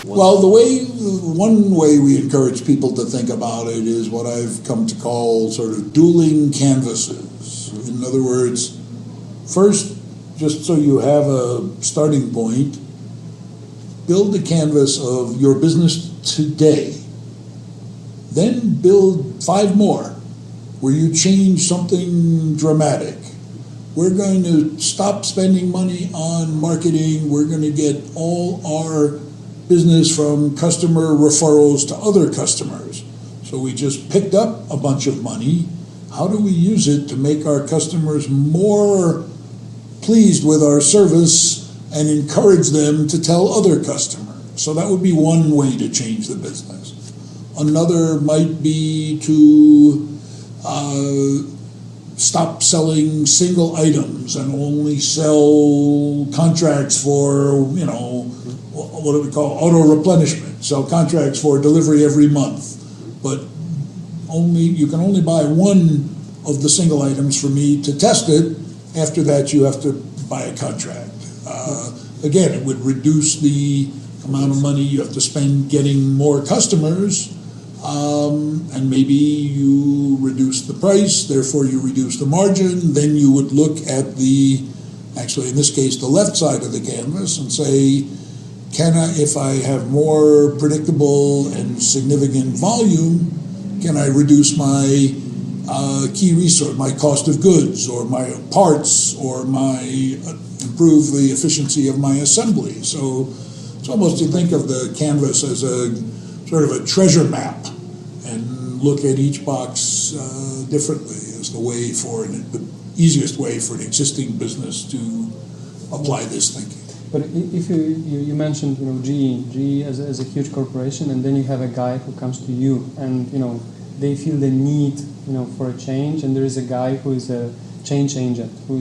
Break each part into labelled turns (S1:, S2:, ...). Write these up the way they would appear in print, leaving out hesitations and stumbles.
S1: Well, one way we encourage people to think about it is what I've come to call sort of dueling canvases. In other words, first, just so you have a starting point, build a canvas of your business today. Then build 5 more where you change something dramatic. We're going to stop spending money on marketing. We're going to get all our business from customer referrals to other customers. So we just picked up a bunch of money. How do we use it to make our customers more pleased with our service and encourage them to tell other customers? So that would be one way to change the business. Another might be to stop selling single items and only sell contracts for, what do we call auto replenishment? Sell contracts for delivery every month. But you can only buy one of the single items for me to test it. After that, you have to buy a contract. Again, it would reduce the amount of money you have to spend getting more customers. And maybe you reduce the price, therefore you reduce the margin. Then you would look at actually in this case, the left side of the canvas and say, if I have more predictable and significant volume, can I reduce my key resource, my cost of goods, or my parts, or improve the efficiency of my assembly? So it's almost, you think of the canvas as a sort of a treasure map, and look at each box differently as the easiest way for an existing business to apply this thinking.
S2: But if you mentioned GE as a huge corporation, and then you have a guy who comes to you, and they feel the need for a change, and there is a guy who is a change agent, who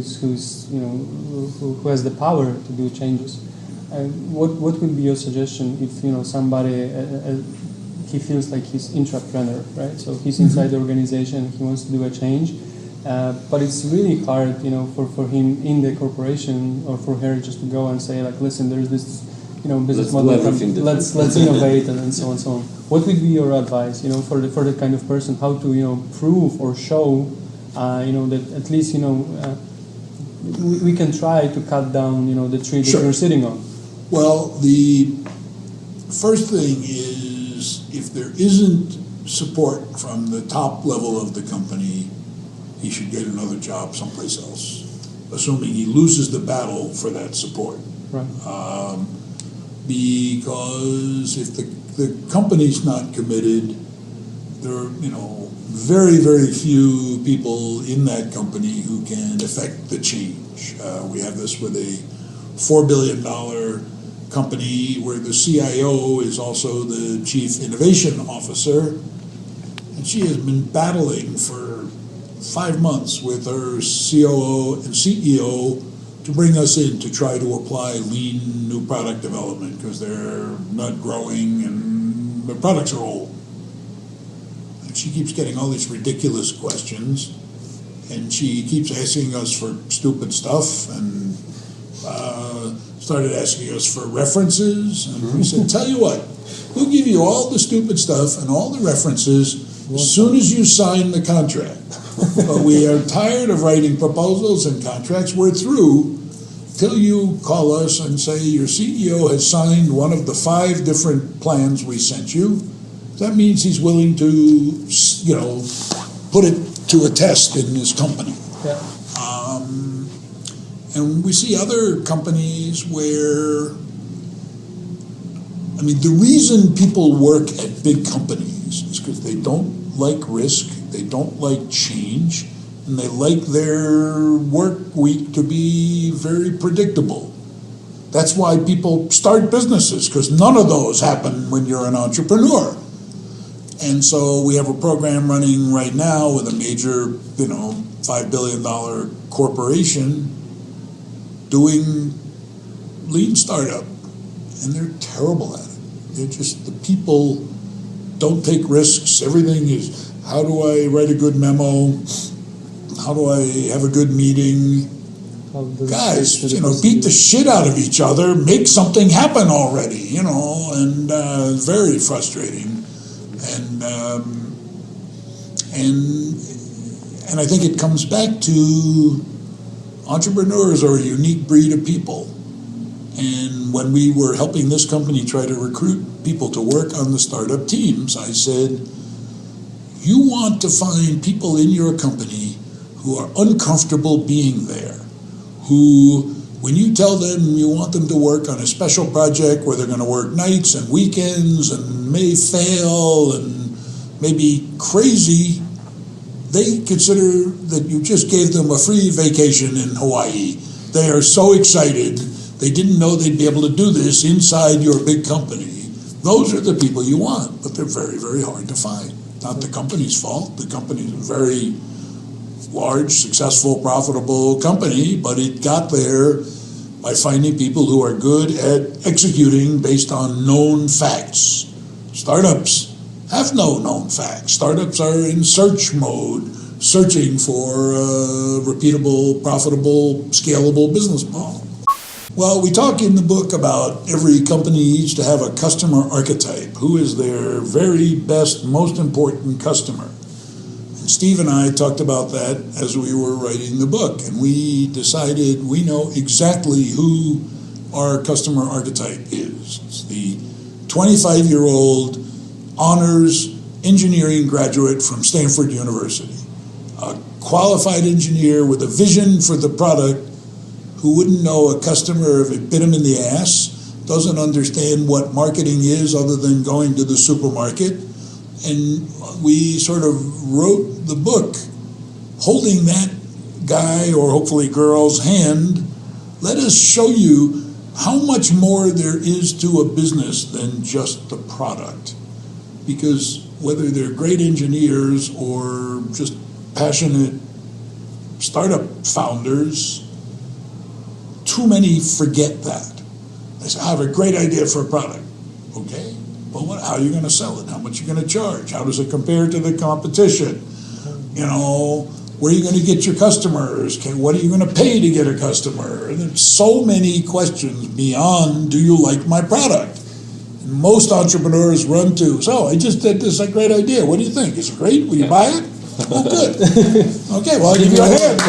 S2: has the power to do changes. What would be your suggestion if somebody he feels like he's intrapreneur, right? So he's inside the organization, he wants to do a change, but it's really hard, for him in the corporation or for her just to go and say like, listen, there's this, business model. Let's innovate and so on and so on. What would be your advice, for the kind of person, how to prove or show, that at least we can try to cut down the tree that you're sitting on.
S1: Well, the first thing is, if there isn't support from the top level of the company, he should get another job someplace else, assuming he loses the battle for that support.
S2: Right.
S1: Because if the company's not committed, there are very, very few people in that company who can affect the change. We have this with a $4 billion company where the CIO is also the chief innovation officer, and she has been battling for 5 months with her COO and CEO to bring us in to try to apply lean new product development because they're not growing and the products are old. And she keeps getting all these ridiculous questions, and she keeps asking us for stupid stuff, and started asking us for references, and we said, tell you what, we'll give you all the stupid stuff and all the references as soon as you sign the contract. But we are tired of writing proposals and contracts. We're through till you call us and say your CEO has signed one of the 5 different plans we sent you. That means he's willing to, put it to a test in his company.
S2: Yeah.
S1: And we see other companies where, the reason people work at big companies is because they don't like risk, they don't like change, and they like their work week to be very predictable. That's why people start businesses, because none of those happen when you're an entrepreneur. And so we have a program running right now with a major, $5 billion corporation doing lean startup, and they're terrible at it. They're just, the people don't take risks. Everything is, how do I write a good memo? How do I have a good meeting?
S2: How does it
S1: guys,
S2: fit to the
S1: beat the
S2: procedure?
S1: shit out of each other, make something happen already, and very frustrating. And I think it comes back to entrepreneurs are a unique breed of people. And when we were helping this company try to recruit people to work on the startup teams, I said, you want to find people in your company who are uncomfortable being there, who, when you tell them you want them to work on a special project where they're going to work nights and weekends and may fail and may be crazy, they consider that you just gave them a free vacation in Hawaii. They are so excited. They didn't know they'd be able to do this inside your big company. Those are the people you want, but they're very, very hard to find. Not the company's fault. The company's a very large, successful, profitable company, but it got there by finding people who are good at executing based on known facts. Startups have no known facts. Startups are in search mode, searching for a repeatable, profitable, scalable business model. Well, we talk in the book about every company needs to have a customer archetype. Who is their very best, most important customer? And Steve and I talked about that as we were writing the book, and we decided we know exactly who our customer archetype is. It's the 25-year-old honors engineering graduate from Stanford University, a qualified engineer with a vision for the product who wouldn't know a customer if it bit him in the ass, doesn't understand what marketing is other than going to the supermarket. And we sort of wrote the book holding that guy or hopefully girl's hand. Let us show you how much more there is to a business than just the product. Because whether they're great engineers or just passionate startup founders, too many forget that. They say, I have a great idea for a product. Okay, but how are you going to sell it? How much are you going to charge? How does it compare to the competition? Where are you going to get your customers? What are you going to pay to get a customer? And there's so many questions beyond, do you like my product? And most entrepreneurs run to, so I just did this great idea. What do you think? Is it great? Will you buy it? Oh, good. Okay, well, I'll give you a hand.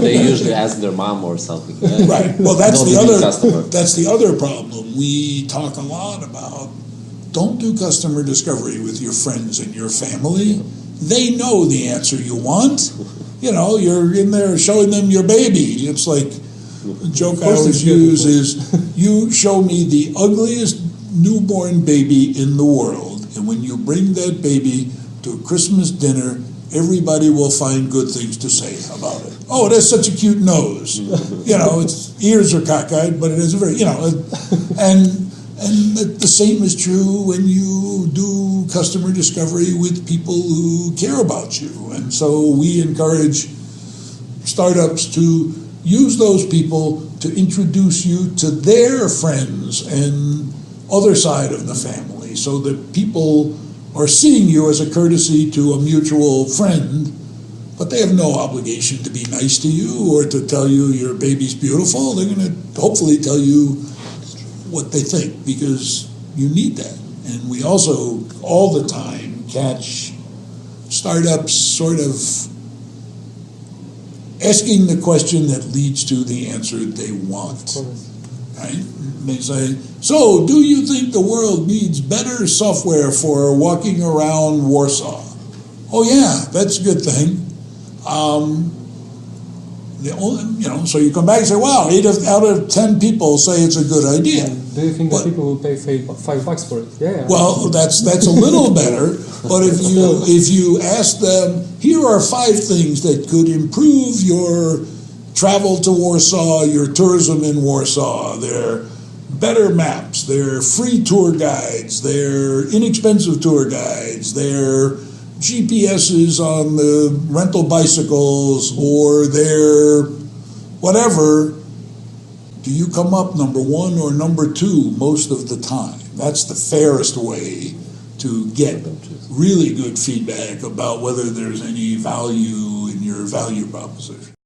S3: They usually ask their mom or something.
S1: Right. Well, that's the other.
S3: Customer.
S1: That's the other problem. We talk a lot about. Don't do customer discovery with your friends and your family. They know the answer you want. You're in there showing them your baby. It's like the joke I always use is, you show me the ugliest newborn baby in the world, and when you bring that baby to a Christmas dinner, everybody will find good things to say about it. Oh, it has such a cute nose. Its ears are cockeyed, but it has a very, and the same is true when you do customer discovery with people who care about you. And so we encourage startups to use those people to introduce you to their friends and other side of the family, so that people are seeing you as a courtesy to a mutual friend, but they have no obligation to be nice to you or to tell you your baby's beautiful. They're going to hopefully tell you what they think, because you need that. And we also, all the time, catch startups sort of asking the question that leads to the answer they want. Right? They say, so do you think the world needs better software for walking around Warsaw? Oh yeah, that's a good thing. So you come back and say, wow, 8 out of 10 people say it's a good idea.
S2: Do you think that people will pay $5 for it? Yeah.
S1: Well, that's a little better. But if you ask them, here are 5 things that could improve your travel to Warsaw, your tourism in Warsaw, they're better maps, they're free tour guides, they're inexpensive tour guides, they're GPSs on the rental bicycles, or they're whatever, do you come up number 1 or number 2 most of the time? That's the fairest way to get really good feedback about whether there's any value in your value proposition.